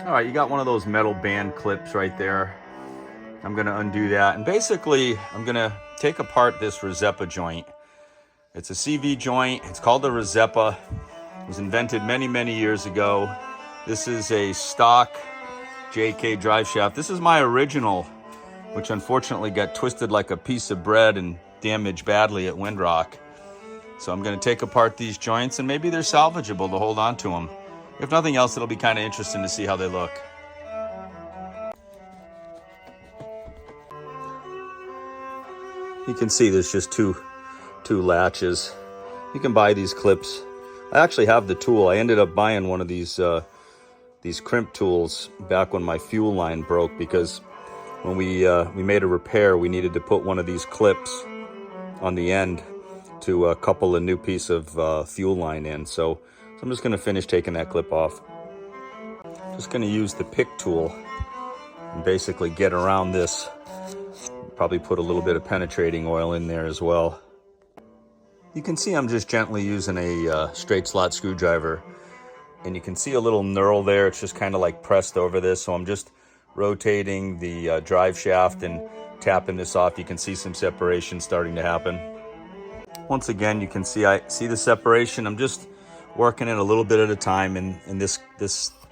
All right, you got one of those metal band clips right there. I'm gonna undo that, and basically I'm gonna take apart this Rzeppa joint. It's a CV joint. It's called the Rzeppa. It was invented many, many years ago. This is a stock JK drive shaft. This is my original, which unfortunately got twisted like a piece of bread and damaged badly at Windrock. So I'm gonna take apart these joints, and maybe they're salvageable to hold on to them. If nothing else, it'll be kind of interesting to see how they look. You can see there's just two latches. You can buy these clips. I actually have the tool. I ended up buying one of these crimp tools back when my fuel line broke, because when we made a repair, we needed to put one of these clips on the end to couple a new piece of fuel line in. So I'm just gonna finish taking that clip off. Just gonna use the pick tool and basically get around this. Probably put a little bit of penetrating oil in there as well. You can see I'm just gently using a straight slot screwdriver, and you can see a little knurl there. It's just kind of like pressed over this. So I'm just rotating the drive shaft and tapping this off. You can see some separation starting to happen. Once again, you can see I see the separation. I'm just working it a little bit at a time, and this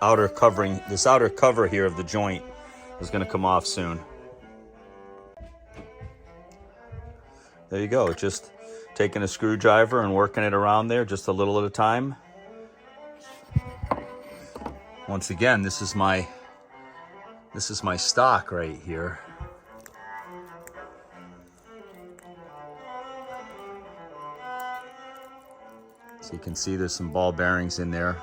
outer cover here of the joint is going to come off soon. There you go. Just taking a screwdriver and working it around there just a little at a time. Once again, this is my stock right here. So you can see there's some ball bearings in there.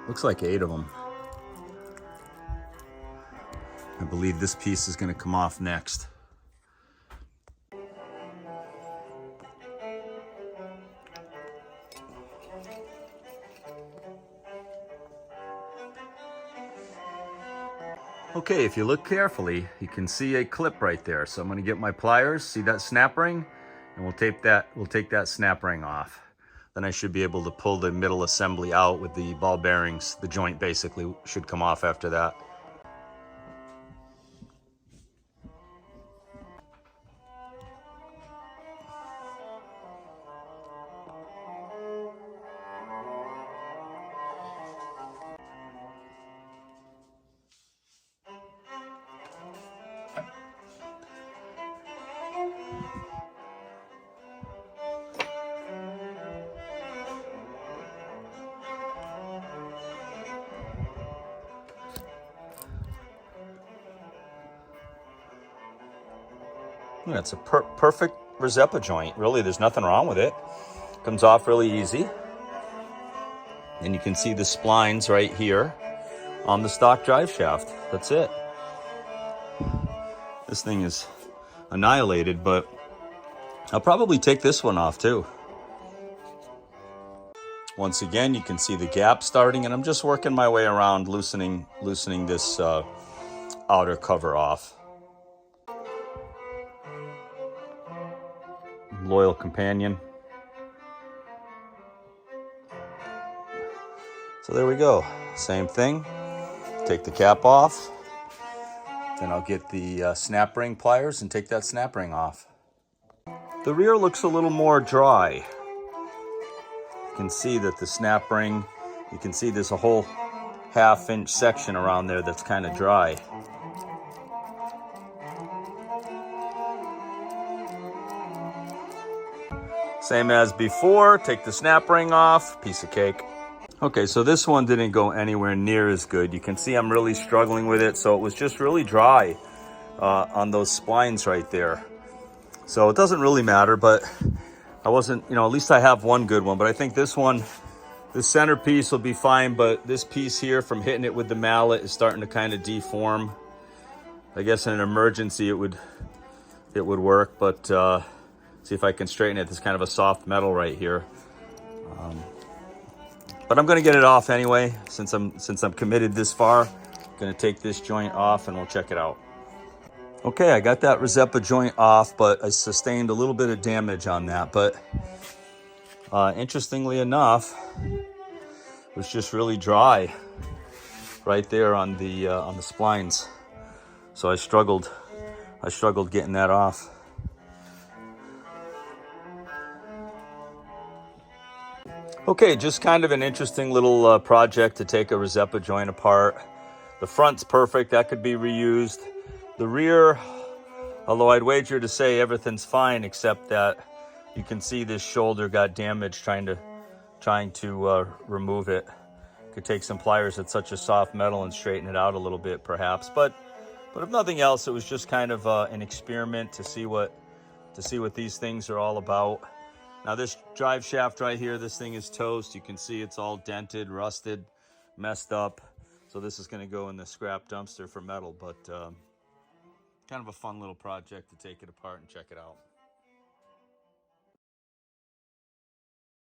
Looks like 8 of them. I believe this piece is going to come off next. Okay, if you look carefully, you can see a clip right there. So I'm going to get my pliers, see that snap ring, and we'll take that snap ring off. Then I should be able to pull the middle assembly out with the ball bearings. The joint basically should come off after that. Yeah, it's a perfect Rzeppa joint. Really, there's nothing wrong with it. Comes off really easy. And you can see the splines right here on the stock drive shaft. That's it. This thing is annihilated, but I'll probably take this one off too. Once again, you can see the gap starting, and I'm just working my way around loosening this outer cover off. Loyal companion. So there we go. Same thing. Take the cap off. Then I'll get the snap ring pliers and take that snap ring off. The rear looks a little more dry. You can see that the snap ring, you can see there's a whole half-inch section around there that's kind of dry. Same as before, take the snap ring off, piece of cake. Okay, so this one didn't go anywhere near as good. You can see I'm really struggling with it, so it was just really dry on those splines right there. So it doesn't really matter, but I wasn't, at least I have one good one, but I think this one, this center piece will be fine, but this piece here from hitting it with the mallet is starting to kind of deform. I guess in an emergency it would work, but see if I can straighten it. There's kind of a soft metal right here. But I'm gonna get it off anyway, since I'm committed this far. I'm gonna take this joint off and we'll check it out. Okay, I got that Rzeppa joint off, but I sustained a little bit of damage on that. But Interestingly enough, it was just really dry right there on the splines. So I struggled getting that off. Okay, just kind of an interesting little project to take a Rzeppa joint apart. The front's perfect, that could be reused. The rear, although I'd wager to say everything's fine except that you can see this shoulder got damaged trying to remove it. Could take some pliers at such a soft metal and straighten it out a little bit perhaps. But if nothing else, it was just kind of an experiment to see what these things are all about. Now this drive shaft right here, this thing is toast. You can see it's all dented, rusted, messed up. So this is gonna go in the scrap dumpster for metal, but kind of a fun little project to take it apart and check it out.